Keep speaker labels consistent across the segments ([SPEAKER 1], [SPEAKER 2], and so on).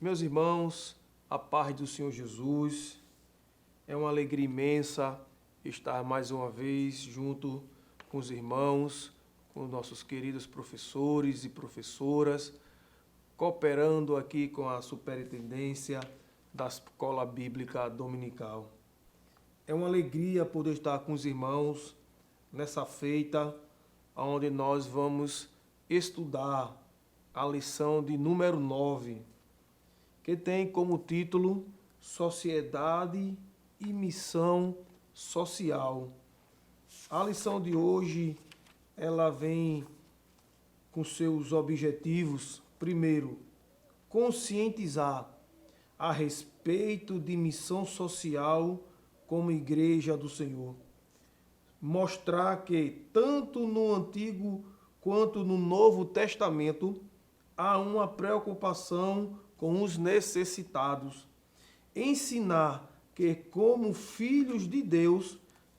[SPEAKER 1] Meus irmãos, a paz do Senhor Jesus, é uma alegria imensa estar mais uma vez junto com os irmãos, com nossos queridos professores e professoras, cooperando aqui com a superintendência da Escola Bíblica Dominical. É uma alegria poder estar com os irmãos nessa feita, onde nós vamos estudar a lição de número 9, que tem como título Sociedade e Missão Social. A lição de hoje, ela vem com seus objetivos. Primeiro, conscientizar a respeito de missão social como Igreja do Senhor. Mostrar que tanto no Antigo quanto no Novo Testamento há uma preocupação com os necessitados. Ensinar que, como filhos de Deus,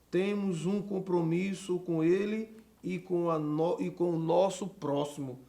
[SPEAKER 1] temos um compromisso com Ele e com o nosso próximo.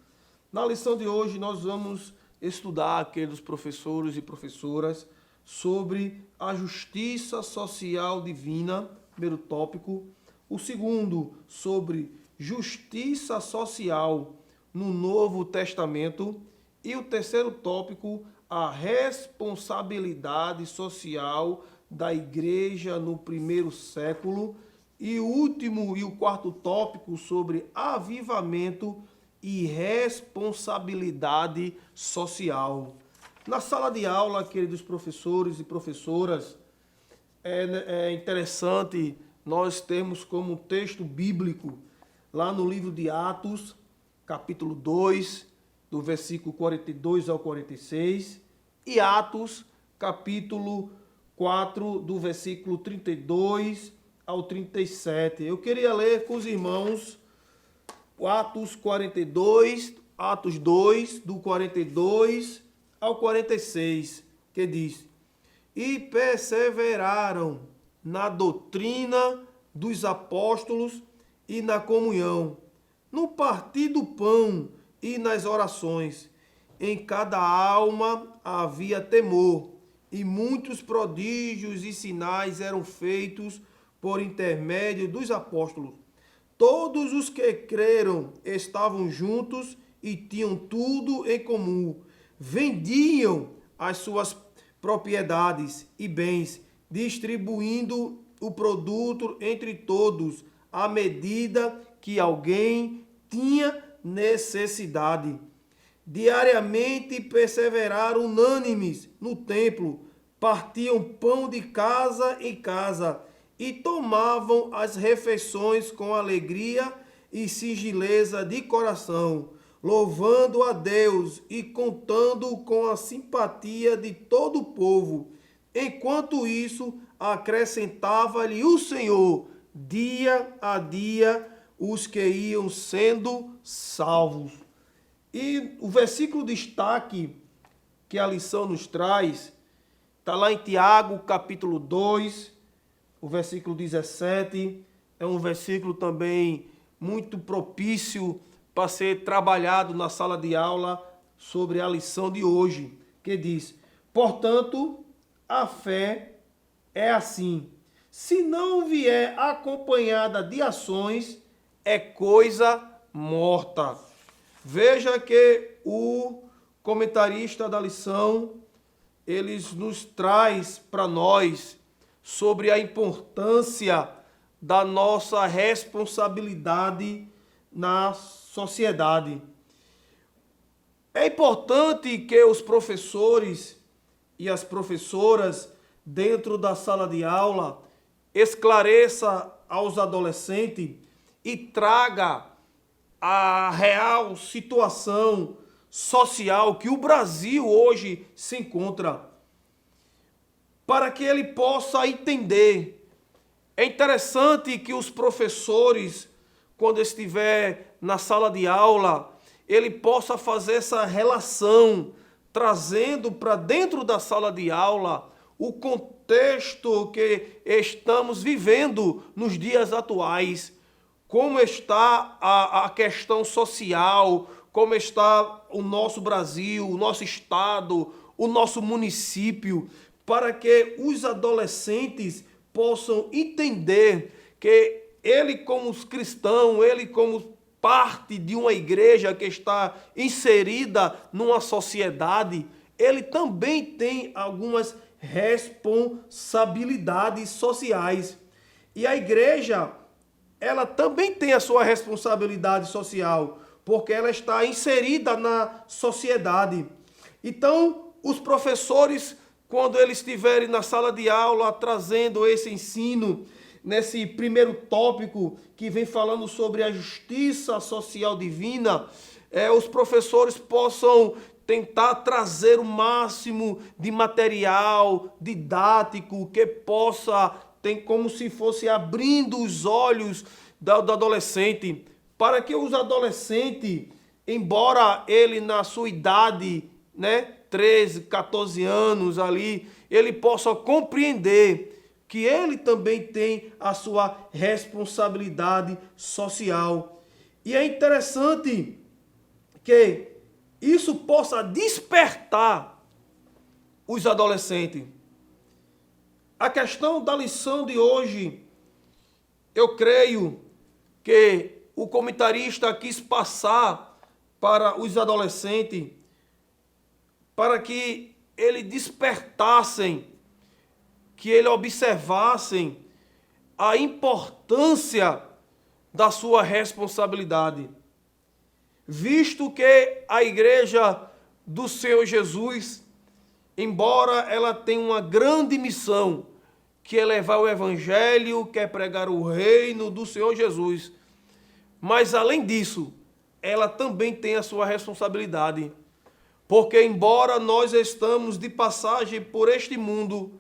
[SPEAKER 1] Na lição de hoje, nós vamos estudar, aqueles professores e professoras, sobre a justiça social divina, primeiro tópico. O segundo, sobre justiça social no Novo Testamento. E o terceiro tópico, a responsabilidade social da igreja no primeiro século. E o último e o quarto tópico, sobre avivamento e responsabilidade social. Na sala de aula, queridos professores e professoras, é interessante nós termos como texto bíblico, lá no livro de Atos, capítulo 2, do versículo 42 ao 46, e Atos, capítulo 4, do versículo 32 ao 37. Eu queria ler com os irmãos Atos 42, Atos 2, do 42 ao 46, que diz: E perseveraram na doutrina dos apóstolos e na comunhão, no partir do pão e nas orações. Em cada alma havia temor, e muitos prodígios e sinais eram feitos por intermédio dos apóstolos. Todos os que creram estavam juntos e tinham tudo em comum. Vendiam as suas propriedades e bens, distribuindo o produto entre todos, à medida que alguém tinha necessidade. Diariamente perseveraram unânimes no templo, partiam pão de casa em casa e tomavam as refeições com alegria e singeleza de coração, louvando a Deus e contando com a simpatia de todo o povo. Enquanto isso, acrescentava-lhe o Senhor, dia a dia, os que iam sendo salvos. E o versículo de destaque que a lição nos traz está lá em Tiago, capítulo 2, o versículo 17. É um versículo também muito propício para ser trabalhado na sala de aula sobre a lição de hoje, que diz: portanto, a fé é assim. Se não vier acompanhada de ações, é coisa morta. Veja que o comentarista da lição, ele nos traz para nós sobre a importância da nossa responsabilidade na sociedade. É importante que os professores e as professoras dentro da sala de aula esclareça aos adolescentes e traga a real situação social que o Brasil hoje se encontra, para que ele possa entender. É interessante que os professores, quando estiver na sala de aula, ele possa fazer essa relação, trazendo para dentro da sala de aula o contexto que estamos vivendo nos dias atuais. Como está a questão social, como está o nosso Brasil, o nosso Estado, o nosso município, para que os adolescentes possam entender que ele como cristão, ele como parte de uma igreja que está inserida numa sociedade, ele também tem algumas responsabilidades sociais. E a igreja, ela também tem a sua responsabilidade social, porque ela está inserida na sociedade. Então, os professores, quando eles estiverem na sala de aula trazendo esse ensino, nesse primeiro tópico que vem falando sobre a justiça social divina, os professores possam tentar trazer o máximo de material didático que possa, tem como se fosse abrindo os olhos do adolescente, para que os adolescentes, embora ele na sua idade, 13, 14 anos ali, ele possa compreender que ele também tem a sua responsabilidade social. E é interessante que isso possa despertar os adolescentes. A questão da lição de hoje, eu creio que o comentarista quis passar para os adolescentes, para que eles despertassem, que eles observassem a importância da sua responsabilidade. Visto que a igreja do Senhor Jesus, embora ela tenha uma grande missão, que é levar o evangelho, que é pregar o reino do Senhor Jesus, mas além disso, ela também tem a sua responsabilidade. Porque embora nós estamos de passagem por este mundo,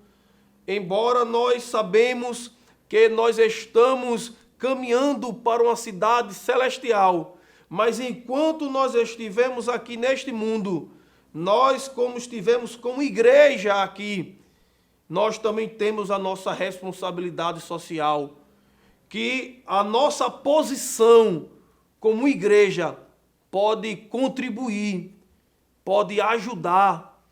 [SPEAKER 1] embora nós sabemos que nós estamos caminhando para uma cidade celestial, mas enquanto nós estivemos aqui neste mundo, nós como estivemos como igreja aqui, nós também temos a nossa responsabilidade social, que a nossa posição como igreja pode contribuir, pode ajudar,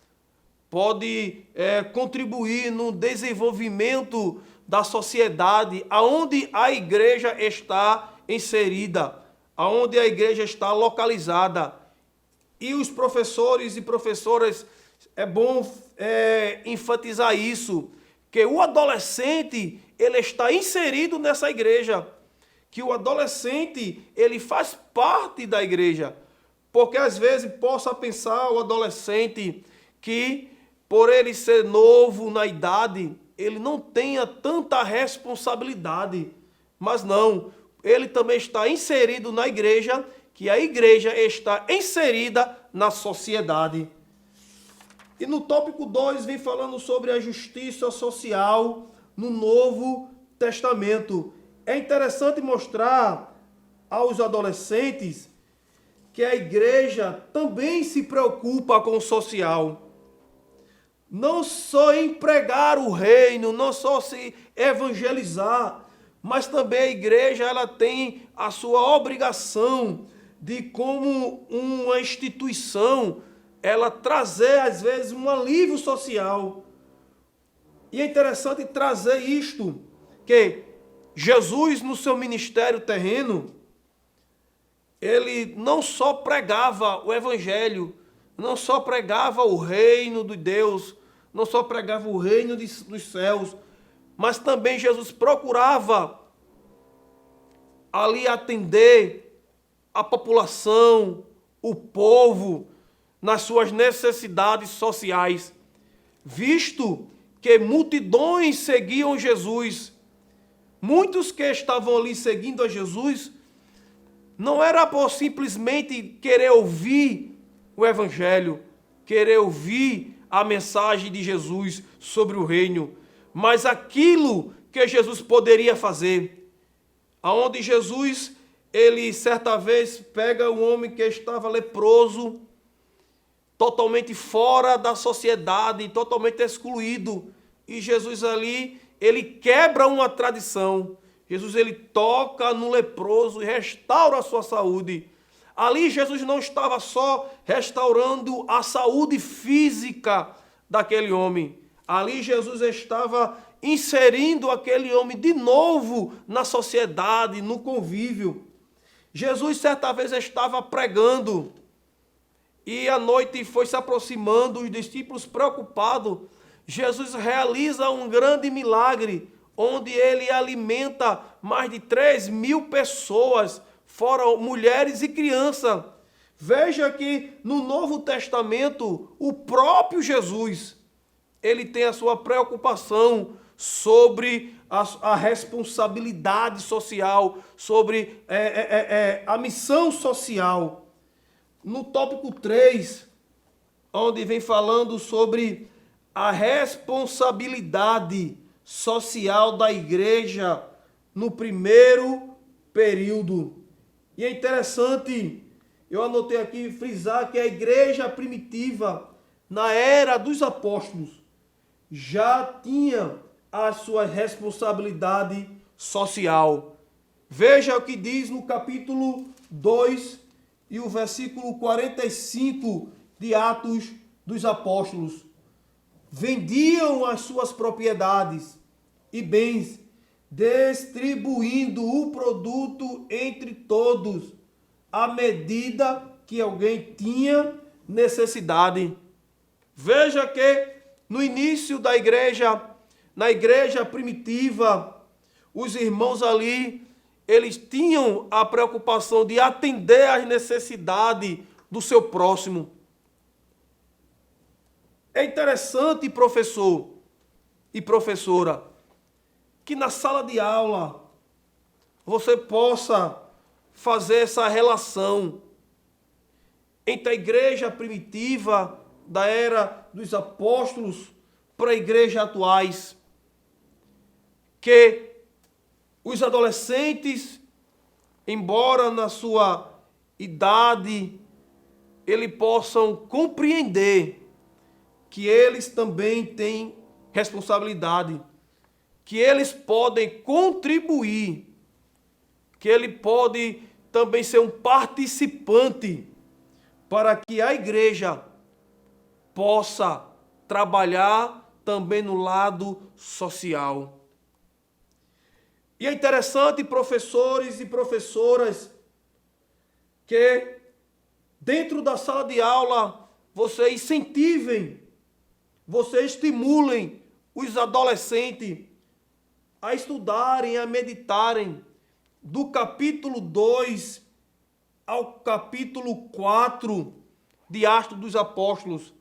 [SPEAKER 1] pode contribuir no desenvolvimento da sociedade aonde a igreja está inserida, aonde a igreja está localizada. E os professores e professoras, é bom enfatizar isso, que o adolescente, ele está inserido nessa igreja, que o adolescente, ele faz parte da igreja, porque às vezes possa pensar o adolescente que por ele ser novo na idade, ele não tenha tanta responsabilidade. Mas não, ele também está inserido na igreja, que a igreja está inserida na sociedade. E no tópico 2 vem falando sobre a justiça social no Novo Testamento. É interessante mostrar aos adolescentes que a igreja também se preocupa com o social. Não só em pregar o reino, não só se evangelizar, mas também a igreja ela tem a sua obrigação de, como uma instituição, ela trazer às vezes um alívio social. E é interessante trazer isto, que Jesus no seu ministério terreno, ele não só pregava o evangelho, não só pregava o reino de Deus, não só pregava o reino dos céus, mas também Jesus procurava ali atender a população, o povo, nas suas necessidades sociais, visto que multidões seguiam Jesus. Muitos que estavam ali seguindo a Jesus não era por simplesmente querer ouvir o evangelho, querer ouvir a mensagem de Jesus sobre o reino, mas aquilo que Jesus poderia fazer. Aonde Jesus, ele certa vez pega um homem que estava leproso, totalmente fora da sociedade, totalmente excluído, e Jesus ali, ele quebra uma tradição. Jesus, ele toca no leproso e restaura a sua saúde. Ali Jesus não estava só restaurando a saúde física daquele homem. Ali Jesus estava inserindo aquele homem de novo na sociedade, no convívio. Jesus certa vez estava pregando e a noite foi se aproximando, os discípulos preocupados. Jesus realiza um grande milagre, onde ele alimenta mais de 3.000 pessoas, fora mulheres e crianças. Veja que no Novo Testamento, o próprio Jesus, ele tem a sua preocupação sobre a responsabilidade social, sobre a missão social. No tópico 3, onde vem falando sobre a responsabilidade social da igreja no primeiro período. E é interessante, eu anotei aqui, frisar que a igreja primitiva, na era dos apóstolos, já tinha a sua responsabilidade social. Veja o que diz no capítulo 2 e o versículo 45 de Atos dos Apóstolos. Vendiam as suas propriedades e bens, distribuindo o produto entre todos, à medida que alguém tinha necessidade. Veja que no início da igreja, na igreja primitiva, os irmãos ali, eles tinham a preocupação de atender às necessidades do seu próximo. É interessante, professor e professora, que na sala de aula você possa fazer essa relação entre a igreja primitiva da era dos apóstolos para a igreja atuais. Que os adolescentes, embora na sua idade, eles possam compreender que eles também têm responsabilidade, que eles podem contribuir, que ele pode também ser um participante para que a igreja possa trabalhar também no lado social. E é interessante, professores e professoras, que dentro da sala de aula vocês incentivem, vocês estimulem os adolescentes a estudarem, a meditarem do capítulo 2 ao capítulo 4 de Atos dos Apóstolos,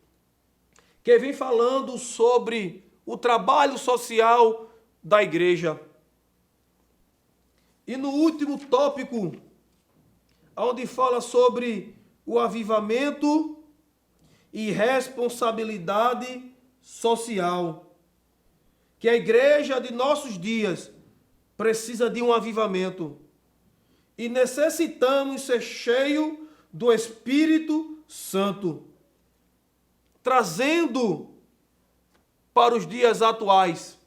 [SPEAKER 1] que vem falando sobre o trabalho social da igreja. E no último tópico, onde fala sobre o avivamento e responsabilidade social, que a igreja de nossos dias precisa de um avivamento e necessitamos ser cheios do Espírito Santo, trazendo para os dias atuais,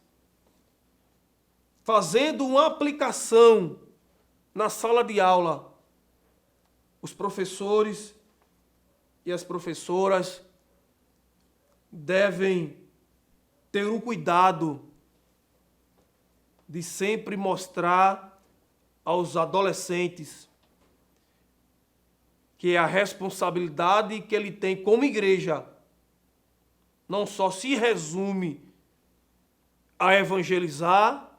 [SPEAKER 1] fazendo uma aplicação na sala de aula. Os professores e as professoras devem ter o cuidado de sempre mostrar aos adolescentes que a responsabilidade que ele tem como igreja não só se resume a evangelizar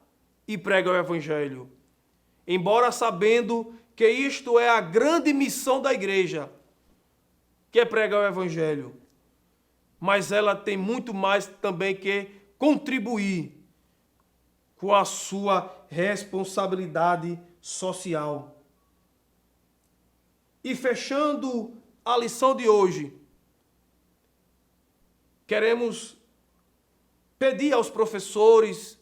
[SPEAKER 1] e pregar o evangelho, embora sabendo que isto é a grande missão da igreja, que é pregar o evangelho, mas ela tem muito mais também que contribuir com a sua responsabilidade social. E fechando a lição de hoje, queremos pedir aos professores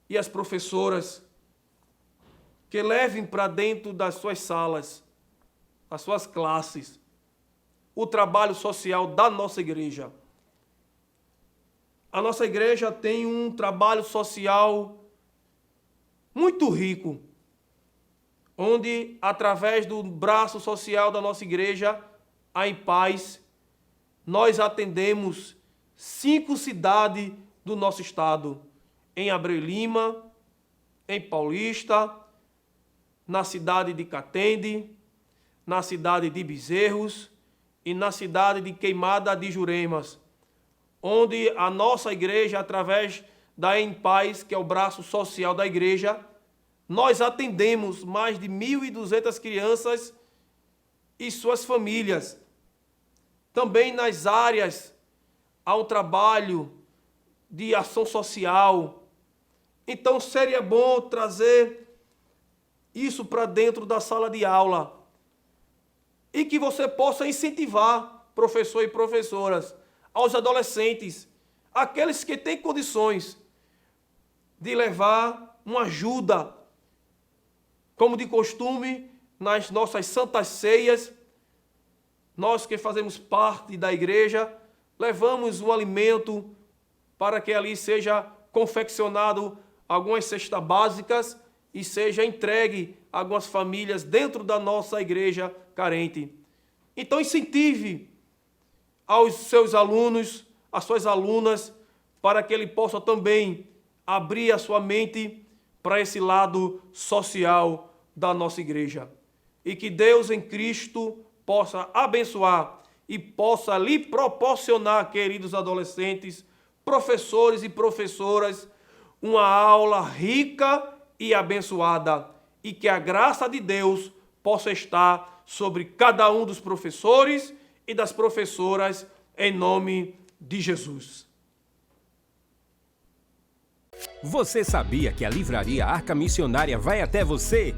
[SPEAKER 1] e às professoras que levem para dentro das suas salas, as suas classes, o trabalho social da nossa igreja. A nossa igreja tem um trabalho social muito rico, onde, através do braço social da nossa igreja, a Em Paz, nós atendemos 5 cidades do nosso estado, em Abreu Lima, em Paulista, na cidade de Catende, na cidade de Bezerros e na cidade de Queimada de Juremas, onde a nossa igreja, através da Em Paz, que é o braço social da igreja, nós atendemos mais de 1.200 crianças e suas famílias. Também nas áreas há um trabalho de ação social. Então seria bom trazer isso para dentro da sala de aula e que você possa incentivar, professor e professoras, aos adolescentes, aqueles que têm condições de levar uma ajuda, como de costume, nas nossas santas ceias. Nós que fazemos parte da igreja, levamos um alimento para que ali seja confeccionado algumas cestas básicas e seja entregue a algumas famílias dentro da nossa igreja carente. Então incentive aos seus alunos, às suas alunas, para que ele possa também abrir a sua mente para esse lado social da nossa igreja. E que Deus em Cristo possa abençoar e possa lhe proporcionar, queridos adolescentes, professores e professoras, uma aula rica e abençoada, e que a graça de Deus possa estar sobre cada um dos professores e das professoras, em nome de Jesus.
[SPEAKER 2] Você sabia que a Livraria Arca Missionária vai até você?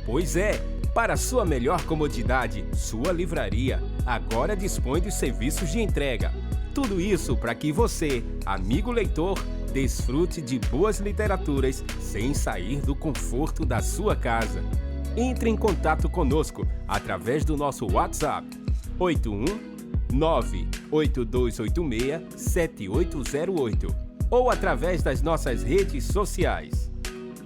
[SPEAKER 2] Pois é, para sua melhor comodidade, sua livraria agora dispõe dos serviços de entrega. Tudo isso para que você, amigo leitor, desfrute de boas literaturas sem sair do conforto da sua casa. Entre em contato conosco através do nosso WhatsApp 819-8286-7808 ou através das nossas redes sociais.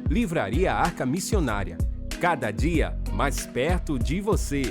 [SPEAKER 2] Livraria Arca Missionária, cada dia mais perto de você.